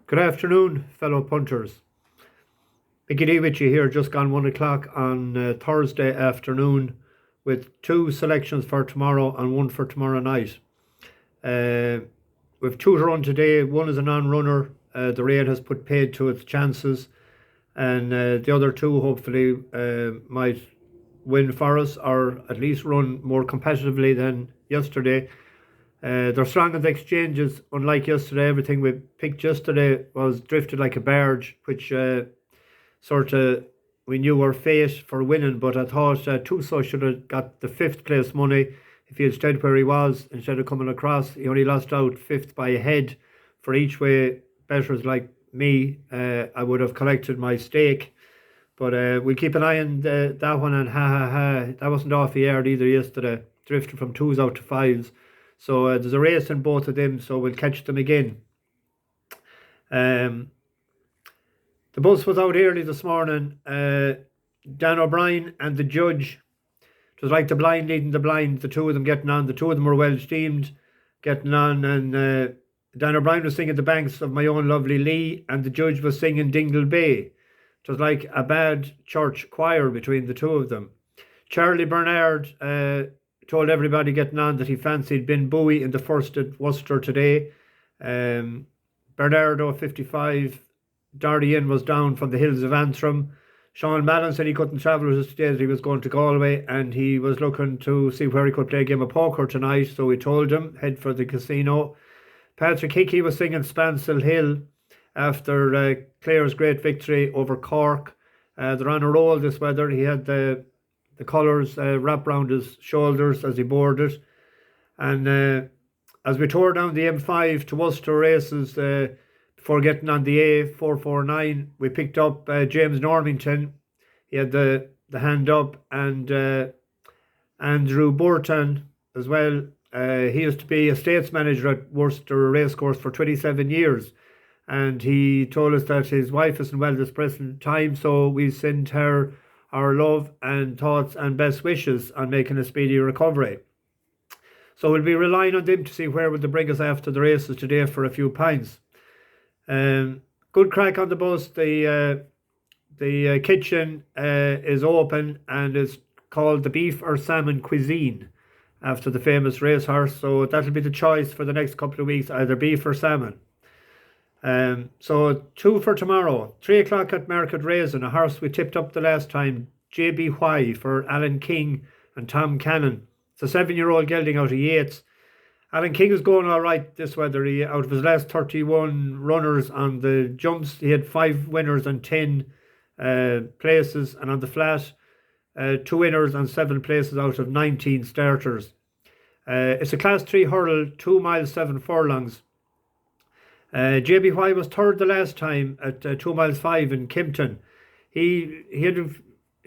Good afternoon, fellow punters. Mickey D with you here, just gone 1 o'clock on Thursday afternoon with two selections for tomorrow and one for tomorrow night. We've two to run today. One is a non-runner. The rain has put paid to its chances, and the other two hopefully might win for us, or at least run more competitively than yesterday. They're strong in the exchanges. Unlike yesterday, everything we picked yesterday was drifted like a barge, which sort of we knew were fate for winning. But I thought Tuso should have got the fifth place money if he had stayed where he was instead of coming across. He only lost out fifth by a head. For each way bettors like me, I would have collected my stake. But we'll keep an eye on that one. And that wasn't off the air either yesterday. Drifted from twos out to fives. So there's a race in both of them, so we'll catch them again. The bus was out early this morning. Dan O'Brien and the judge. It was like the blind leading the blind, the two of them getting on. The two of them were well esteemed, getting on. And Dan O'Brien was singing The Banks of My Own Lovely Lee, and the judge was singing Dingle Bay. It was like a bad church choir between the two of them. Charlie Bernard told everybody getting on that he fancied Ben Bowie in the first at Worcester today. Bernardo, 55. Dardian was down from the hills of Antrim. Sean Mallon said he couldn't travel with us today, that he was going to Galway, and he was looking to see where he could play a game of poker tonight, so we told him, head for the casino. Patrick Hickey was singing Spancel Hill after Clare's great victory over Cork. They're on a roll this weather. He had the colours wrapped around his shoulders as he boarded. And as we tore down the M5 to Worcester races, before getting on the A449, we picked up James Normington. He had the hand up, and Andrew Burton as well. He used to be a states manager at Worcester Racecourse for 27 years. And he told us that his wife isn't well this present time, so we send her our love and thoughts and best wishes on making a speedy recovery. So we'll be relying on them to see where will they bring us after the races today for a few pints. Good crack on the bus. The kitchen is open and is called the Beef or Salmon Cuisine after the famous racehorse. So that'll be the choice for the next couple of weeks, either beef or salmon. So two for tomorrow. 3 o'clock at Market Rasen, a horse we tipped up the last time, JBY for Alan King and Tom Cannon. It's a 7-year-old gelding out of Yates. Alan King is going all right this weather. Out of his last 31 runners on the jumps, he had 5 winners and 10 places, and on the flat, 2 winners and 7 places out of 19 starters. It's a Class 3 hurdle, 2 miles 7 furlongs. JBY was third the last time at 2 miles 5 in Kimpton. He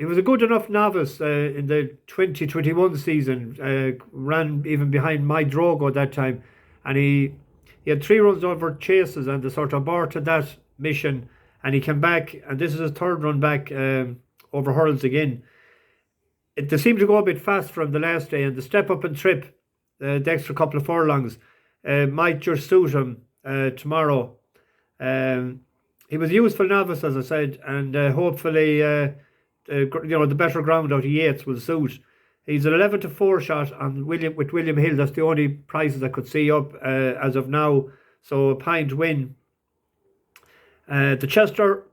was a good enough novice in the 2021 season. Ran even behind My Drogo that time, and he had 3 runs over chases, and they sort of aborted that mission, and he came back, and this is his third run back over hurdles again. They seemed to go a bit fast for him the last day, and the step up and trip, the extra couple of furlongs, might just suit him tomorrow. He was a useful novice, as I said, and hopefully the better ground out of Yates will suit. He's an 11 to 4 shot on William Hill. That's the only prices I could see up as of now. So a pint win. The Chester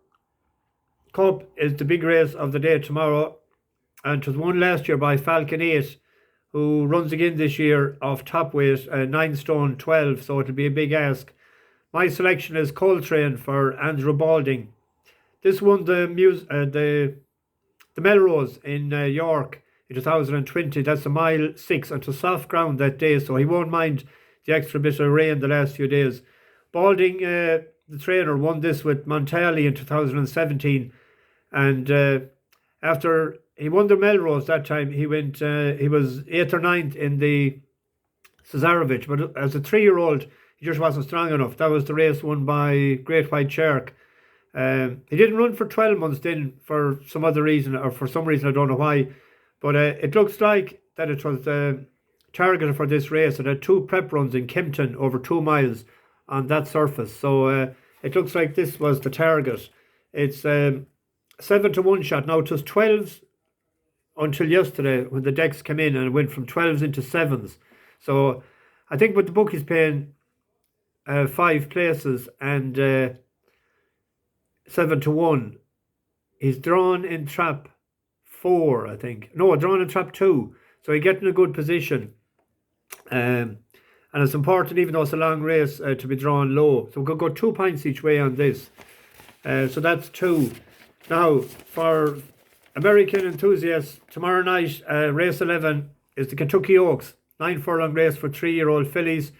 Cup is the big race of the day tomorrow, and it was won last year by Falcon 8, who runs again this year off top weight, 9 stone 12. So it'll be a big ask. My selection is Coltrane for Andrew Balding. This won the Melrose in York in 2020. That's a mile 6, and to soft ground that day, so he won't mind the extra bit of rain the last few days. Balding, the trainer, won this with Montali in 2017, and after he won the Melrose that time, he was 8th or 9th in the Cesarovich, but as a 3-year-old, he just wasn't strong enough. That was the race won by Great White Shark. He didn't run for 12 months then for some other reason, or for some reason I don't know why, but it looks like that it was targeted for this race. It had 2 prep runs in Kempton over 2 miles on that surface, so it looks like this was the target. It's 7-1 shot. Now it was 12s until yesterday when the decks came in, and it went from 12s into 7s. So I think with the bookies paying 5 places and 7-1, he's drawn in trap 4, I think. No, drawn in trap 2. So he's getting a good position. And it's important, even though it's a long race, to be drawn low. So we could go 2 points each way on this. So that's 2. Now, for American enthusiasts, tomorrow night, race 11 is the Kentucky Oaks. 9 furlong race for 3-year-old fillies.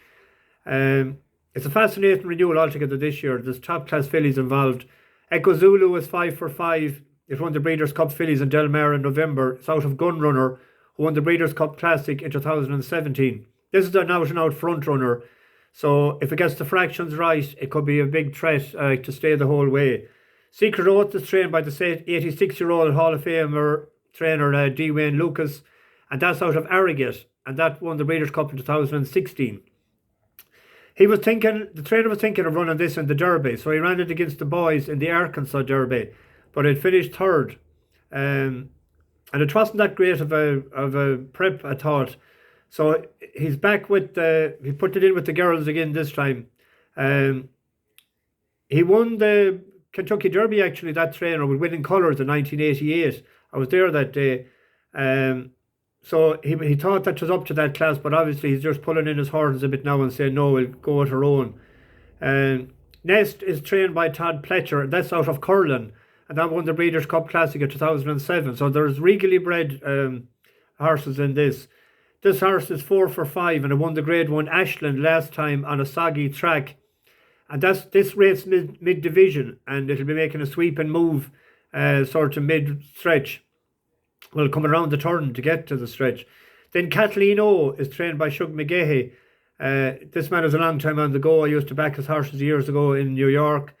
It's a fascinating renewal altogether this year. There's top class fillies involved. Echo Zulu is 5 for 5. It won the Breeders' Cup Fillies in Del Mar in November. It's out of Gunrunner, who won the Breeders' Cup Classic in 2017. This is an out-and-out front runner. So if it gets the fractions right, it could be a big threat to stay the whole way. Secret Oath is trained by the 86-year-old Hall of Famer trainer D. Wayne Lucas. And that's out of Arrogate. And that won the Breeders' Cup in 2016. The trainer was thinking of running this in the Derby, so he ran it against the boys in the Arkansas Derby, but it finished third. And it wasn't that great of a prep, I thought. So he's back with he put it in with the girls again this time. He won the Kentucky Derby, actually, that trainer, with winning colours in 1988. I was there that day. So he thought that was up to that class, but obviously he's just pulling in his horses a bit now and saying, no, we'll go at our own. Nest is trained by Todd Pletcher. That's out of Curlin, and that won the Breeders' Cup Classic in 2007. So there's regally bred horses in this. This horse is 4 for 5, and it won the Grade 1 Ashland last time on a soggy track. And this race mid-division, and it'll be making a sweep and move sort of mid-stretch. Well, coming around the turn to get to the stretch. Then Kathleen O is trained by Shug McGahey. This man is a long time on the go. I used to back his horses years ago in New York.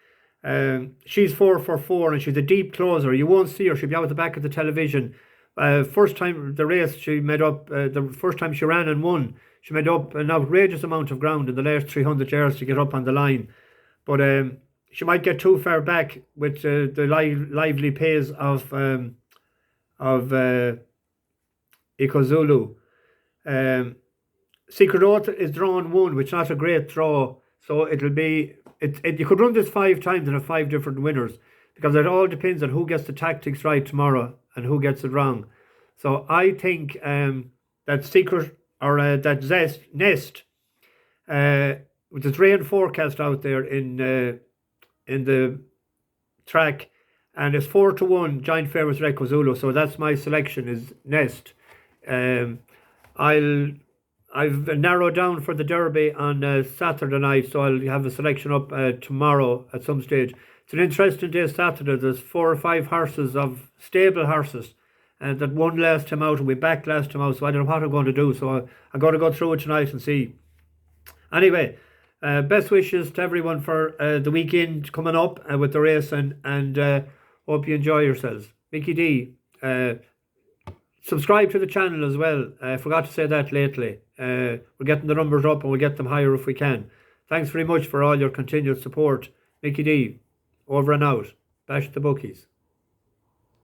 She's 4 for 4, and she's a deep closer. You won't see her. She'll be out the back of the television. First time the race, she made up, the first time she ran and won, she made up an outrageous amount of ground in the last 300 yards to get up on the line. But she might get too far back with the lively pace of Ikozulu. Secret Oath is drawn 1, which is not a great draw. So it'll be, you could run this 5 times and have 5 different winners, because it all depends on who gets the tactics right tomorrow and who gets it wrong. So I think that Secret, or that Nest, with its rain forecast out there in the track, and it's 4-1 giant favourites Echo Zulu. So that's my selection, is Nest. I've narrowed down for the Derby on Saturday night, so I'll have a selection up tomorrow at some stage. It's an interesting day Saturday. There's 4 or 5 horses of stable horses that won last time out, and we backed last time out, so I don't know what I'm going to do. So I'm going to go through it tonight and see. Anyway, best wishes to everyone for the weekend coming up with the racing, and hope you enjoy yourselves. Mickey D. Subscribe to the channel as well. I forgot to say that lately. We're getting the numbers up, and we'll get them higher if we can. Thanks very much for all your continued support. Mickey D. Over and out. Bash the bookies.